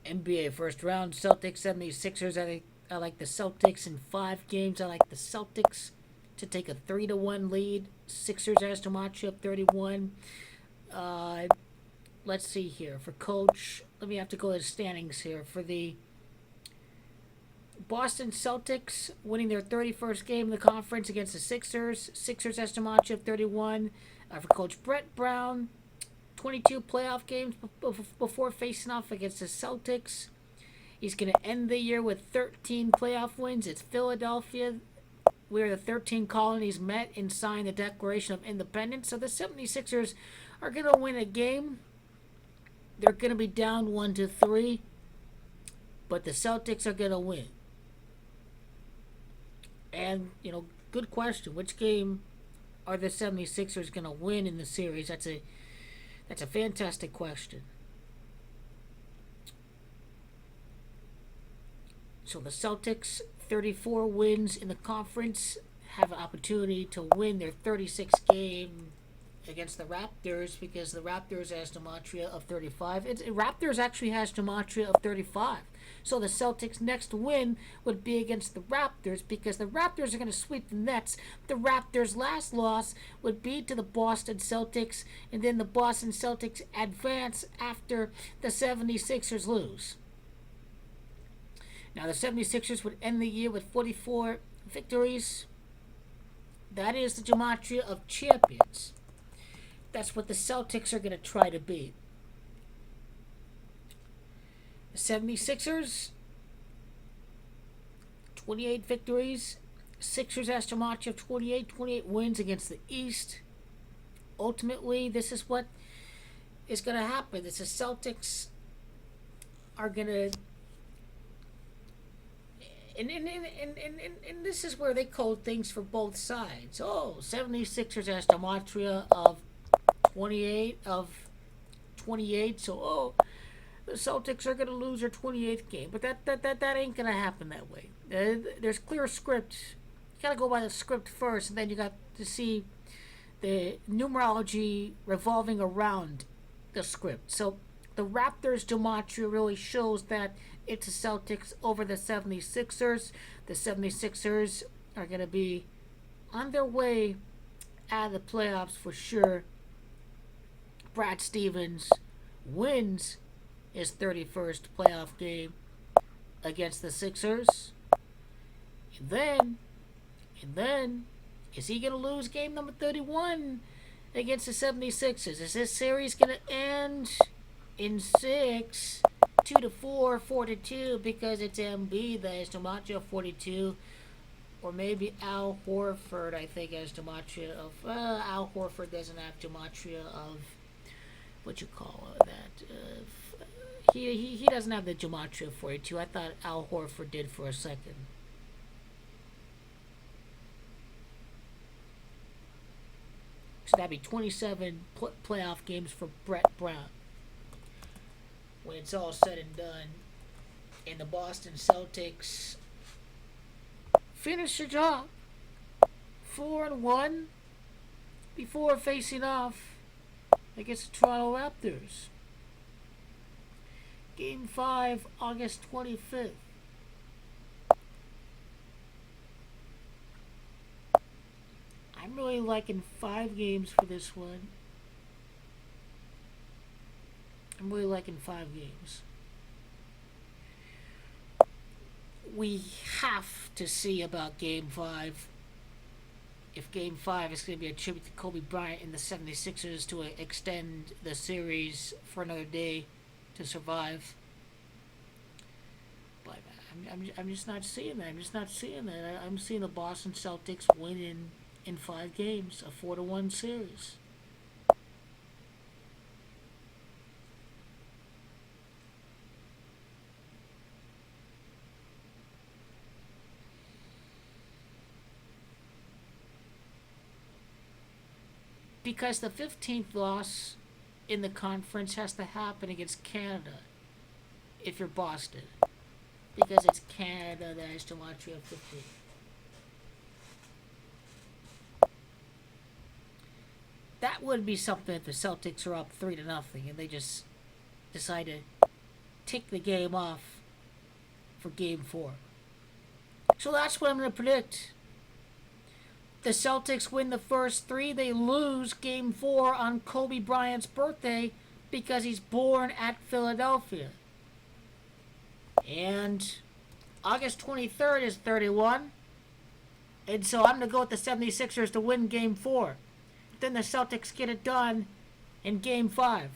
NBA first round, Celtics 76ers. I like the Celtics in 5 games. I like the Celtics to take a 3-1 lead. Sixers as to match up 31. Uh, let's see here. For coach, let me have to go to the standings here. For the Boston Celtics winning their 31st game in the conference against the Sixers. Sixers as to match up 31. For Coach Brett Brown, 22 playoff games before facing off against the Celtics. He's going to end the year with 13 playoff wins. It's Philadelphia, where the 13 colonies met and signed the Declaration of Independence. So the 76ers are going to win a game. They're going to be down 1-3, but the Celtics are going to win. And, good question. Which game are the 76ers going to win in the series? That's a fantastic question. So the Celtics, 34 wins in the conference, have an opportunity to win their 36th game against the Raptors, because the Raptors has gematria of 35. Raptors actually has gematria of 35. So the Celtics' next win would be against the Raptors, because the Raptors are going to sweep the Nets. The Raptors' last loss would be to the Boston Celtics, and then the Boston Celtics advance after the 76ers lose. Now the 76ers would end the year with 44 victories. That is the gematria of champions. That's what the Celtics are going to try to beat. The 76ers, 28 victories. Sixers has to match of 28 wins against the East. Ultimately, this is what is going to happen. It's the Celtics are going to... And this is where they code things for both sides. 76ers has to matria of 28 so the Celtics are going to lose their 28th game, but that ain't going to happen that way. There's clear script. You got to go by the script first, and then you got to see the numerology revolving around the script. So the Raptors gematria really shows that it's the Celtics over the 76ers. The 76ers are going to be on their way out of the playoffs for sure. Brad Stevens wins his 31st playoff game against the Sixers. And then, is he going to lose game number 31 against the 76ers? Is this series going to end in 6, 2-4, 4-2, because it's MB that has gematria 42? Or maybe Al Horford, I think, has gematria of... Al Horford doesn't have gematria of... What you call that? He doesn't have the gematria 42. I thought Al Horford did for a second. So that'd be 27 playoff games for Brett Brown when it's all said and done. And the Boston Celtics finish the job 4-1 before facing off against the Toronto Raptors. Game 5, August 25th. I'm really liking 5 games for this one. I'm really liking 5 games. We have to see about Game 5. If Game 5 is going to be a tribute to Kobe Bryant and the 76ers to extend the series for another day to survive. But I'm just not seeing that. I'm seeing the Boston Celtics win in 5 games, a 4-1 series. Because the 15th loss in the conference has to happen against Canada if you're Boston. Because it's Canada that has gematria 15. That would be something if the Celtics are up 3-0 and they just decide to take the game off for Game 4. So that's what I'm going to predict. The Celtics win the first three. They lose Game 4 on Kobe Bryant's birthday because he's born at Philadelphia. And August 23rd is 31. And so I'm going to go with the 76ers to win Game 4. Then the Celtics get it done in Game 5.